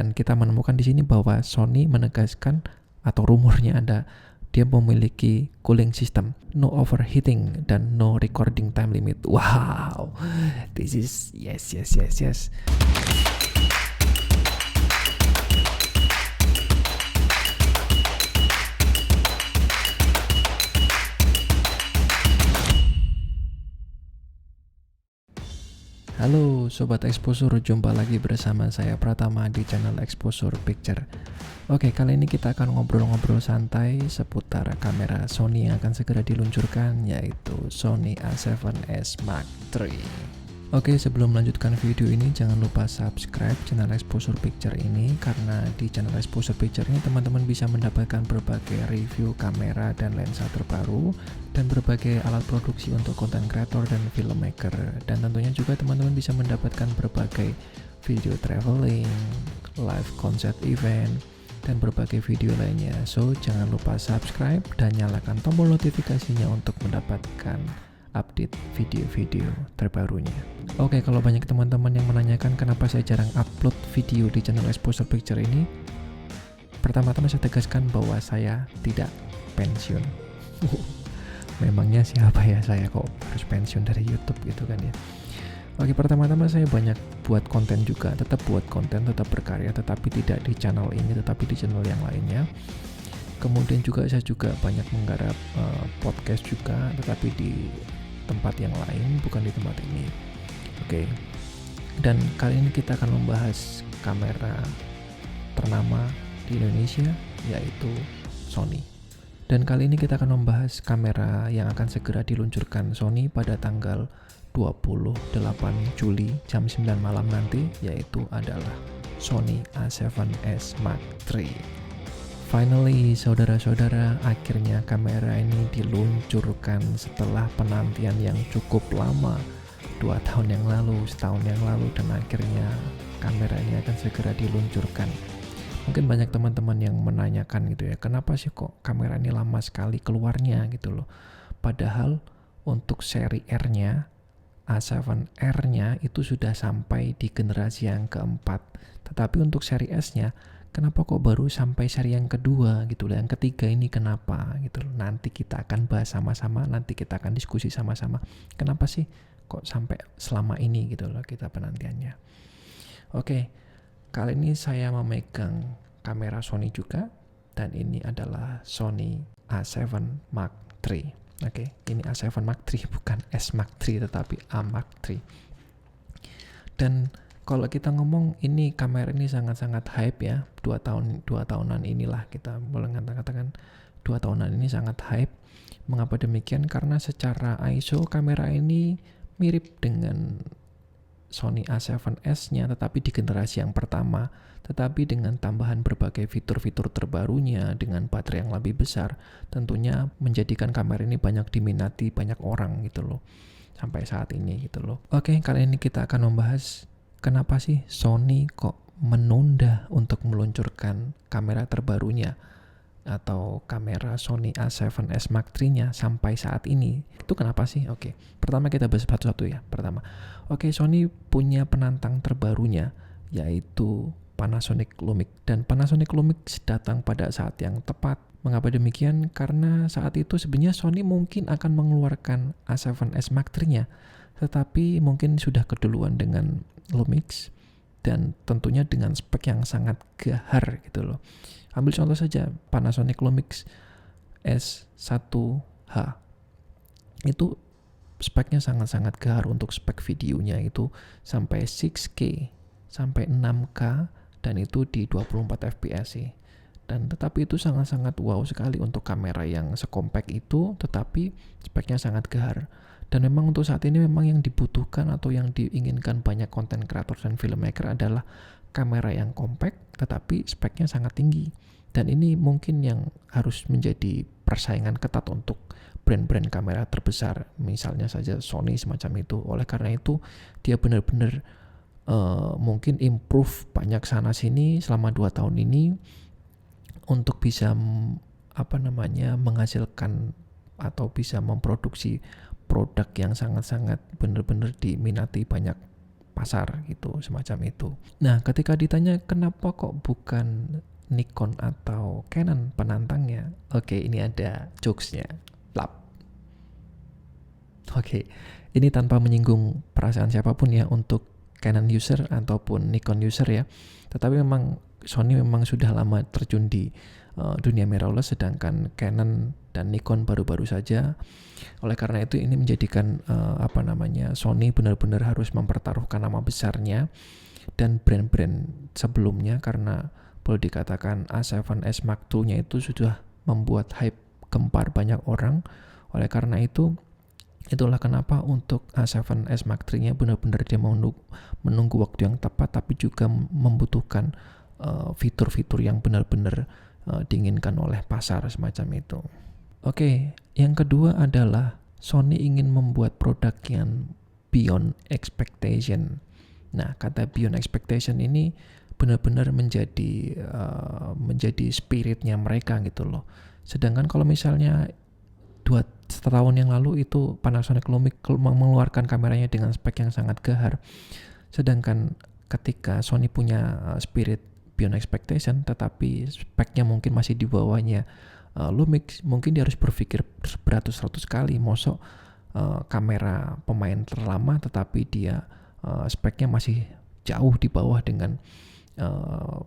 Dan kita menemukan di sini bahwa Sony menegaskan atau rumornya ada dia memiliki cooling system, no overheating dan no recording time limit. Wow, this is yes. Halo Sobat Exposure, jumpa lagi bersama saya Pratama di channel Exposure Picture. Oke, kali ini kita akan ngobrol-ngobrol santai seputar kamera Sony yang akan segera diluncurkan, yaitu Sony A7S Mark III. Oke, sebelum melanjutkan video ini jangan lupa subscribe channel Exposure Picture ini, karena di channel Exposure Picture ini teman-teman bisa mendapatkan berbagai review kamera dan lensa terbaru dan berbagai alat produksi untuk content creator dan filmmaker, dan tentunya juga teman-teman bisa mendapatkan berbagai video traveling, live concert event, dan berbagai video lainnya. So, jangan lupa subscribe dan nyalakan tombol notifikasinya untuk mendapatkan update video-video terbarunya. Oke, kalau banyak teman-teman yang menanyakan kenapa saya jarang upload video di channel Exposure Picture ini, pertama-tama saya tegaskan bahwa saya tidak pensiun. Memangnya siapa ya saya kok harus pensiun dari YouTube gitu kan ya. Oke, pertama-tama saya banyak buat konten juga, tetap buat konten, tetap berkarya, tetapi tidak di channel ini, tetapi di channel yang lainnya. Kemudian juga saya juga banyak menggarap podcast juga, tetapi di tempat yang lain, bukan di tempat ini. Oke. Dan kali ini kita akan membahas kamera ternama di Indonesia, yaitu Sony. Dan kali ini kita akan membahas kamera yang akan segera diluncurkan Sony pada tanggal 28 Juli jam 9 malam nanti, yaitu adalah Sony A7S Mark III. Finally, saudara-saudara, akhirnya kamera ini diluncurkan setelah penantian yang cukup lama, 2 tahun yang lalu, setahun yang lalu, dan akhirnya kamera ini akan segera diluncurkan. Mungkin banyak teman-teman yang menanyakan gitu ya, kenapa sih kok kamera ini lama sekali keluarnya gitu loh. Padahal untuk seri R-nya, A7R-nya itu sudah sampai di generasi yang keempat. Tetapi untuk seri S-nya, kenapa kok baru sampai seri yang kedua gitu loh, yang ketiga ini kenapa gitu loh. Nanti kita akan bahas sama-sama, nanti kita akan diskusi sama-sama. Kenapa sih kok sampai selama ini gitu loh kita penantiannya. Oke, kali ini saya memegang kamera Sony juga, dan ini adalah Sony A7 Mark III. Oke, ini A7 Mark III, bukan S Mark III tetapi A Mark III. Dan kalau kita ngomong ini kamera ini sangat-sangat hype ya, 2 tahunan inilah kita boleh katakan 2 tahunan ini sangat hype. Mengapa demikian? Karena secara ISO kamera ini mirip dengan Sony A7S-nya, tetapi di generasi yang pertama, tetapi dengan tambahan berbagai fitur-fitur terbarunya dengan baterai yang lebih besar, tentunya menjadikan kamera ini banyak diminati banyak orang gitu loh sampai saat ini gitu loh. Oke, kali ini kita akan membahas kenapa sih Sony kok menunda untuk meluncurkan kamera terbarunya atau kamera Sony A7S Mark III-nya sampai saat ini. Itu kenapa sih? Oke, pertama kita bahas satu-satu ya. Pertama, Sony punya penantang terbarunya, yaitu Panasonic Lumix. Dan Panasonic Lumix datang pada saat yang tepat. Mengapa demikian? Karena saat itu sebenarnya Sony mungkin akan mengeluarkan A7S Mark III-nya, tetapi mungkin sudah keduluan dengan Lumix, dan tentunya dengan spek yang sangat gahar gitu loh. Ambil contoh saja Panasonic Lumix S1H. Itu speknya sangat-sangat gahar untuk spek videonya, itu sampai 6K, sampai 6K, dan itu di 24 fps sih. Dan tetapi itu sangat-sangat wow sekali untuk kamera yang sekompak itu, tetapi speknya sangat gahar. Dan memang untuk saat ini memang yang dibutuhkan atau yang diinginkan banyak content creator dan filmmaker adalah kamera yang compact tetapi speknya sangat tinggi. Dan ini mungkin yang harus menjadi persaingan ketat untuk brand-brand kamera terbesar, misalnya saja Sony semacam itu. Oleh karena itu dia benar-benar mungkin improve banyak sana sini selama 2 tahun ini untuk bisa menghasilkan atau bisa memproduksi produk yang sangat-sangat benar-benar diminati banyak pasar gitu, semacam itu. Nah, ketika ditanya kenapa kok bukan Nikon atau Canon penantangnya, oke, ini ada jokesnya. Lap. Oke, ini tanpa menyinggung perasaan siapapun ya untuk Canon user ataupun Nikon user ya. Tetapi memang Sony memang sudah lama terjun di dunia mirrorless, sedangkan Canon dan Nikon baru-baru saja. Oleh karena itu ini menjadikan Sony benar-benar harus mempertaruhkan nama besarnya dan brand-brand sebelumnya, karena boleh dikatakan A7S Mark II-nya itu sudah membuat hype gempar banyak orang. Oleh karena itu, itulah kenapa untuk A7S Mark III-nya benar-benar dia menunggu waktu yang tepat, tapi juga membutuhkan fitur-fitur yang benar-benar diinginkan oleh pasar semacam itu. Oke, yang kedua adalah Sony ingin membuat produk yang beyond expectation. Nah, kata beyond expectation ini benar-benar menjadi spiritnya mereka gitu loh. Sedangkan kalau misalnya 2 tahun yang lalu itu Panasonic Lumix mengeluarkan kameranya dengan spek yang sangat gahar. Sedangkan ketika Sony punya spirit beyond expectation tetapi speknya mungkin masih di bawahnya Lumix, mungkin dia harus berpikir beratus-ratus kali, mosok kamera pemain terlama tetapi dia speknya masih jauh di bawah dengan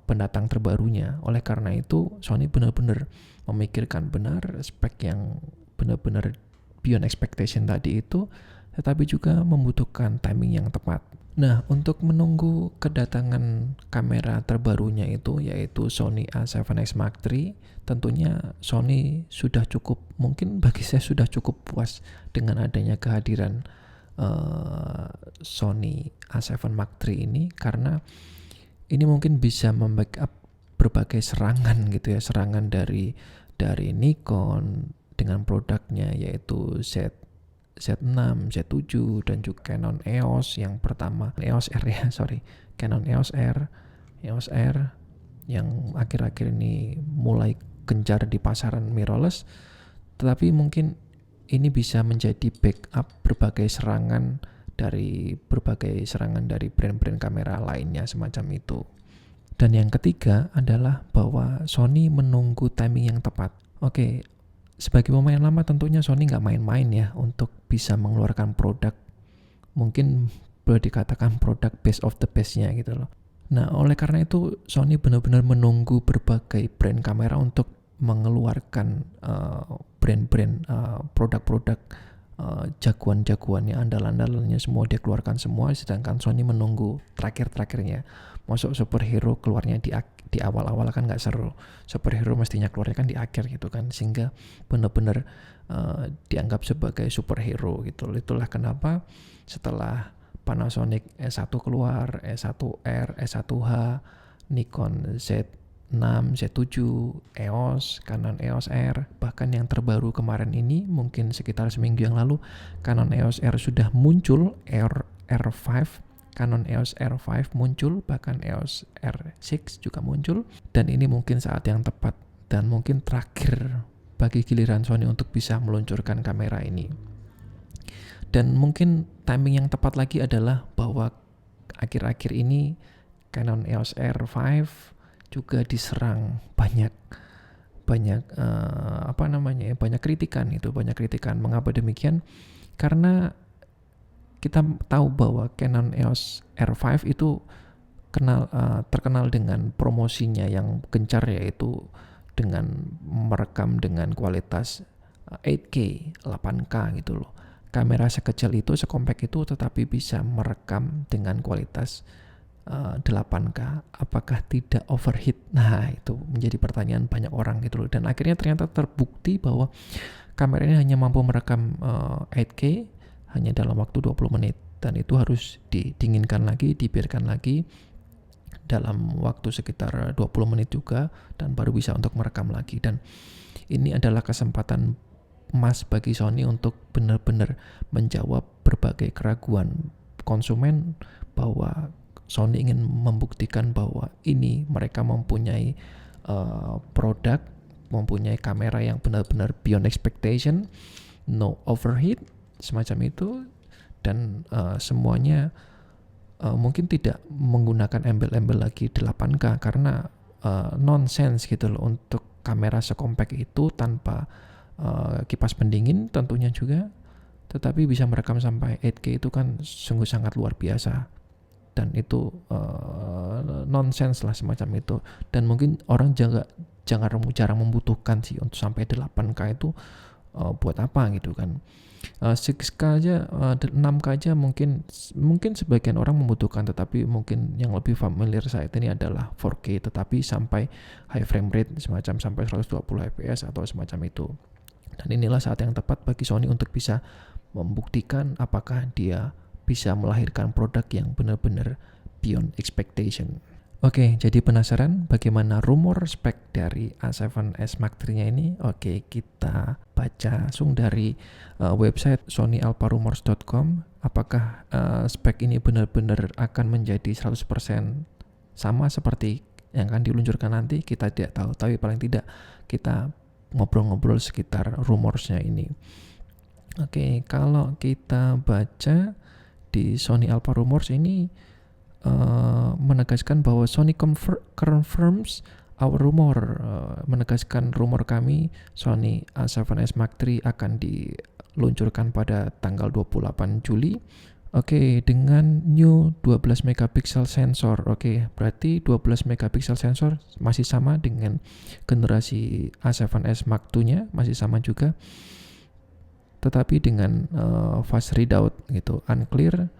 pendatang terbarunya. Oleh karena itu Sony benar-benar memikirkan benar spek yang benar-benar beyond expectation tadi itu, tetapi juga membutuhkan timing yang tepat. Nah, untuk menunggu kedatangan kamera terbarunya itu, yaitu Sony A7S Mark III, tentunya Sony sudah cukup, mungkin bagi saya sudah cukup puas dengan adanya kehadiran Sony A7 Mark III ini, karena ini mungkin bisa membackup berbagai serangan gitu ya, serangan dari Nikon dengan produknya yaitu Z6, Z7 dan juga Canon EOS yang pertama, EOS R ya, Canon EOS R yang akhir-akhir ini mulai gencar di pasaran mirrorless. Tetapi mungkin ini bisa menjadi backup berbagai serangan dari brand-brand kamera lainnya semacam itu. Dan yang ketiga adalah bahwa Sony menunggu timing yang tepat. Oke, sebagai pemain lama tentunya Sony nggak main-main ya untuk bisa mengeluarkan produk, mungkin boleh dikatakan produk best of the bestnya gitu loh. Nah, oleh karena itu Sony benar-benar menunggu berbagai brand kamera untuk mengeluarkan brand-brand produk-produk jagoan-jagoannya, andalan-andalannya semua dia keluarkan semua, sedangkan Sony menunggu terakhir-terakhirnya. Masuk superhero keluarnya di awal-awal kan nggak seru. Superhero mestinya keluarnya kan di akhir gitu kan, sehingga benar-benar dianggap sebagai superhero gitu. Itulah kenapa setelah Panasonic S1 keluar, S1R, S1H, Nikon Z6, Z7, EOS, Canon EOS R, bahkan yang terbaru kemarin ini mungkin sekitar seminggu yang lalu Canon EOS R sudah muncul, R5, Canon EOS R5 muncul, bahkan EOS R6 juga muncul, dan ini mungkin saat yang tepat dan mungkin terakhir bagi giliran Sony untuk bisa meluncurkan kamera ini. Dan mungkin timing yang tepat lagi adalah bahwa akhir-akhir ini Canon EOS R5 juga diserang banyak kritikan itu, banyak kritikan. Mengapa demikian? Karena kita tahu bahwa Canon EOS R5 itu terkenal dengan promosinya yang gencar, yaitu dengan merekam dengan kualitas 8K, 8K gitu loh. Kamera sekecil itu, sekompak itu, tetapi bisa merekam dengan kualitas 8K. Apakah tidak overheat? Nah, itu menjadi pertanyaan banyak orang gitu loh. Dan akhirnya ternyata terbukti bahwa kamera ini hanya mampu merekam 8K hanya dalam waktu 20 menit. Dan itu harus didinginkan lagi, dibiarkan lagi dalam waktu sekitar 20 menit juga, dan baru bisa untuk merekam lagi. Dan ini adalah kesempatan emas bagi Sony untuk benar-benar menjawab berbagai keraguan konsumen, bahwa Sony ingin membuktikan bahwa ini mereka mempunyai produk, mempunyai kamera yang benar-benar beyond expectation, no overheat, semacam itu, dan semuanya mungkin tidak menggunakan embel-embel lagi 8K karena nonsense gitu loh untuk kamera sekompak itu tanpa kipas pendingin tentunya juga, tetapi bisa merekam sampai 8K itu kan sungguh sangat luar biasa, dan itu nonsense lah semacam itu. Dan mungkin orang jarang membutuhkan sih untuk sampai 8K itu buat apa gitu kan. 6K aja 6K aja mungkin sebagian orang membutuhkan, tetapi mungkin yang lebih familiar saat ini adalah 4K tetapi sampai high frame rate semacam sampai 120 fps atau semacam itu. Dan inilah saat yang tepat bagi Sony untuk bisa membuktikan apakah dia bisa melahirkan produk yang benar-benar beyond expectation. Oke, jadi penasaran bagaimana rumor spek dari A7S Mark III-nya ini? Oke, kita baca langsung dari website sonyalpharumors.com. Apakah spek ini benar-benar akan menjadi 100% sama seperti yang akan diluncurkan nanti? Kita tidak tahu, tapi paling tidak kita ngobrol-ngobrol sekitar rumorsnya ini. Oke, kalau kita baca di Sony Alpha Rumors ini menegaskan bahwa Sony confirms our rumor, menegaskan rumor kami Sony A7S Mark III akan diluncurkan pada tanggal 28 Juli. Oke, dengan new 12 megapiksel sensor. Oke, berarti 12 megapiksel sensor masih sama dengan generasi A7S Mark II-nya, masih sama juga. Tetapi dengan fast readout gitu, unclear.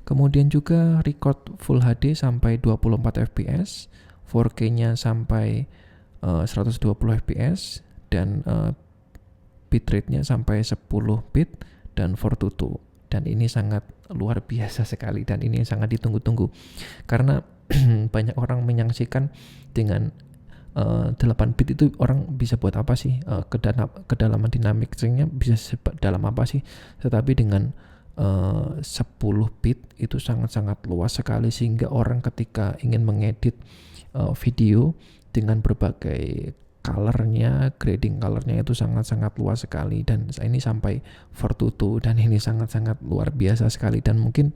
Kemudian juga record Full HD sampai 24 fps, 4K-nya sampai 120 fps, dan bitrate-nya sampai 10 bit dan 422. Dan ini sangat luar biasa sekali, dan ini sangat ditunggu-tunggu. Karena banyak orang menyaksikan dengan 8 bit itu orang bisa buat apa sih? Kedalaman dynamics-nya bisa dalam apa sih? Tetapi dengan 10 bit itu sangat-sangat luas sekali, sehingga orang ketika ingin mengedit video dengan berbagai colornya, grading colornya itu sangat-sangat luas sekali, dan ini sampai 422, dan ini sangat-sangat luar biasa sekali. Dan mungkin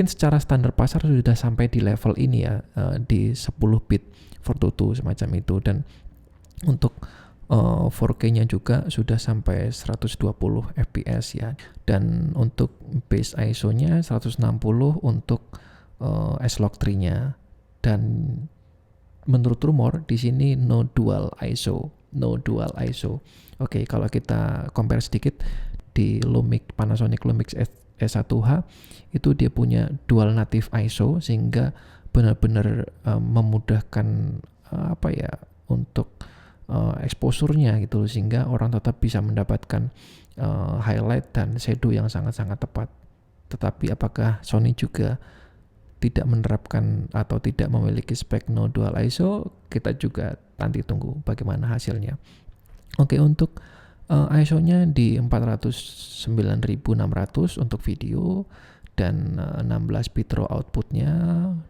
secara standar pasar sudah sampai di level ini ya, di 10 bit 422 semacam itu. Dan untuk 4K-nya juga sudah sampai 120 fps ya. Dan untuk base ISO-nya 160 untuk S-Log3-nya. Dan menurut rumor di sini no dual ISO. Oke, kalau kita compare sedikit di Panasonic Lumix S1H itu dia punya dual native ISO, sehingga benar-benar memudahkan untuk exposure-nya gitu, sehingga orang tetap bisa mendapatkan highlight dan shadow yang sangat-sangat tepat. Tetapi apakah Sony juga tidak menerapkan atau tidak memiliki spek no dual ISO? Kita juga nanti tunggu bagaimana hasilnya. Oke, untuk ISO-nya di 409.600 untuk video dan 16 bit raw outputnya.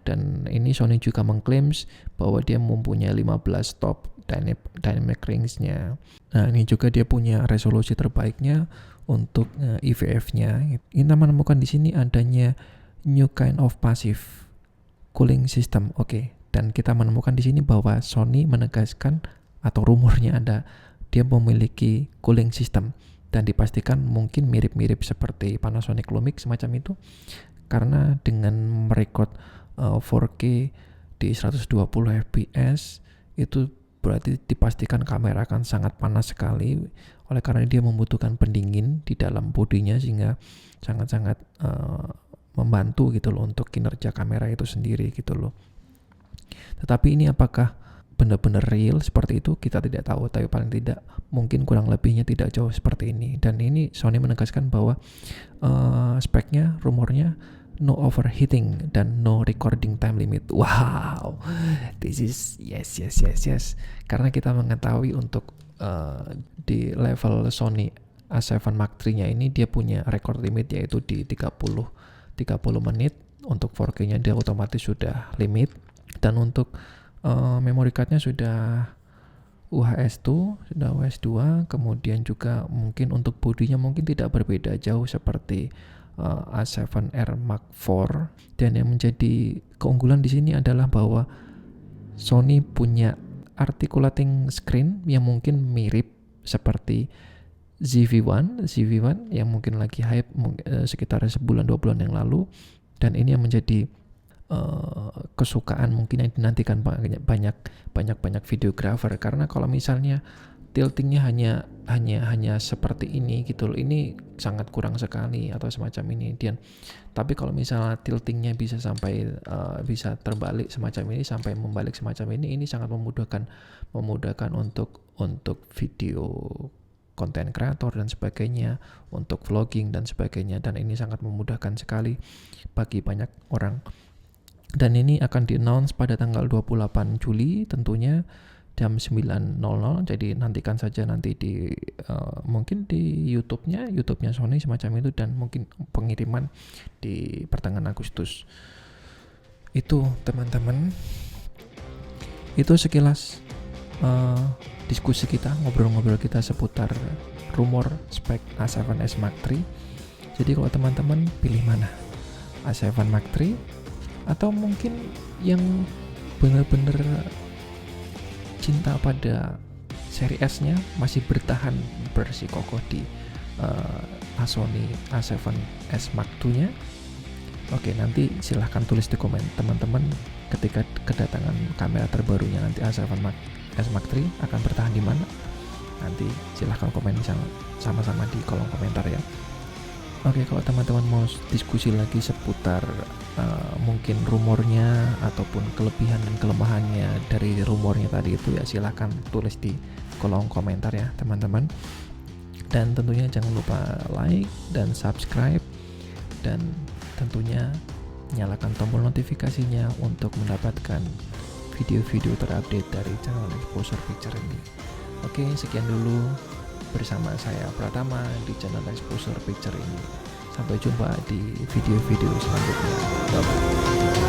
Dan ini Sony juga mengklaim bahwa dia mempunyai 15 top dynamic range-nya. Nah, ini juga dia punya resolusi terbaiknya untuk IVF-nya. Kita menemukan di sini adanya new kind of passive cooling system. Oke, dan kita menemukan di sini bahwa Sony menegaskan, atau rumornya ada, dia memiliki cooling system, dan dipastikan mungkin mirip-mirip seperti Panasonic Lumix semacam itu, karena dengan merekod 4K di 120 fps itu berarti dipastikan kamera akan sangat panas sekali, oleh karena dia membutuhkan pendingin di dalam bodinya, sehingga sangat-sangat membantu gitu loh untuk kinerja kamera itu sendiri gitu loh. Tetapi ini apakah benar-benar real seperti itu, kita tidak tahu, tapi paling tidak mungkin kurang lebihnya tidak jauh seperti ini. Dan ini Sony menegaskan bahwa speknya, rumornya no overheating dan no recording time limit. Wow, this is yes. Karena kita mengetahui untuk di level Sony A7 Mark III-nya ini dia punya record limit yaitu di 30 menit. Untuk 4K-nya dia otomatis sudah limit, dan untuk memory card-nya sudah UHS 2, kemudian juga mungkin untuk bodinya mungkin tidak berbeda jauh seperti A7R Mark IV. Dan yang menjadi keunggulan di sini adalah bahwa Sony punya articulating screen yang mungkin mirip seperti ZV-1 yang mungkin lagi hype sekitar sebulan 2 bulan yang lalu, dan ini yang menjadi kesukaan mungkin yang dinantikan banyak videographer. Karena kalau misalnya tiltingnya hanya seperti ini gitu loh, ini sangat kurang sekali atau semacam ini. Tapi kalau misalnya tiltingnya bisa sampai bisa terbalik semacam ini, sampai membalik semacam ini sangat memudahkan untuk video konten kreator dan sebagainya, untuk vlogging dan sebagainya, dan ini sangat memudahkan sekali bagi banyak orang. Dan ini akan di-announce pada tanggal 28 Juli tentunya jam 9.00. Jadi nantikan saja nanti di mungkin di YouTube-nya Sony semacam itu, dan mungkin pengiriman di pertengahan Agustus. Itu teman-teman, itu sekilas diskusi kita, ngobrol-ngobrol kita seputar rumor spek A7S Mark III. Jadi kalau teman-teman pilih mana, A7 Mark III atau mungkin yang benar-benar cinta pada seri S-nya, masih bertahan bersikukuh di Sony A7S Mark II-nya. Oke, nanti silahkan tulis di komen teman-teman, ketika kedatangan kamera terbarunya nanti A7S Mark III akan bertahan di mana. Nanti silahkan komen sama-sama di kolom komentar ya. Oke, kalau teman-teman mau diskusi lagi seputar mungkin rumornya ataupun kelebihan dan kelemahannya dari rumornya tadi itu, ya silahkan tulis di kolom komentar ya teman-teman. Dan tentunya jangan lupa like dan subscribe, dan tentunya nyalakan tombol notifikasinya untuk mendapatkan video-video terupdate dari channel Exposure Picture ini. Oke, sekian dulu bersama saya Pratama di channel Exposure Picture ini. Sampai jumpa di video-video selanjutnya. Bye-bye.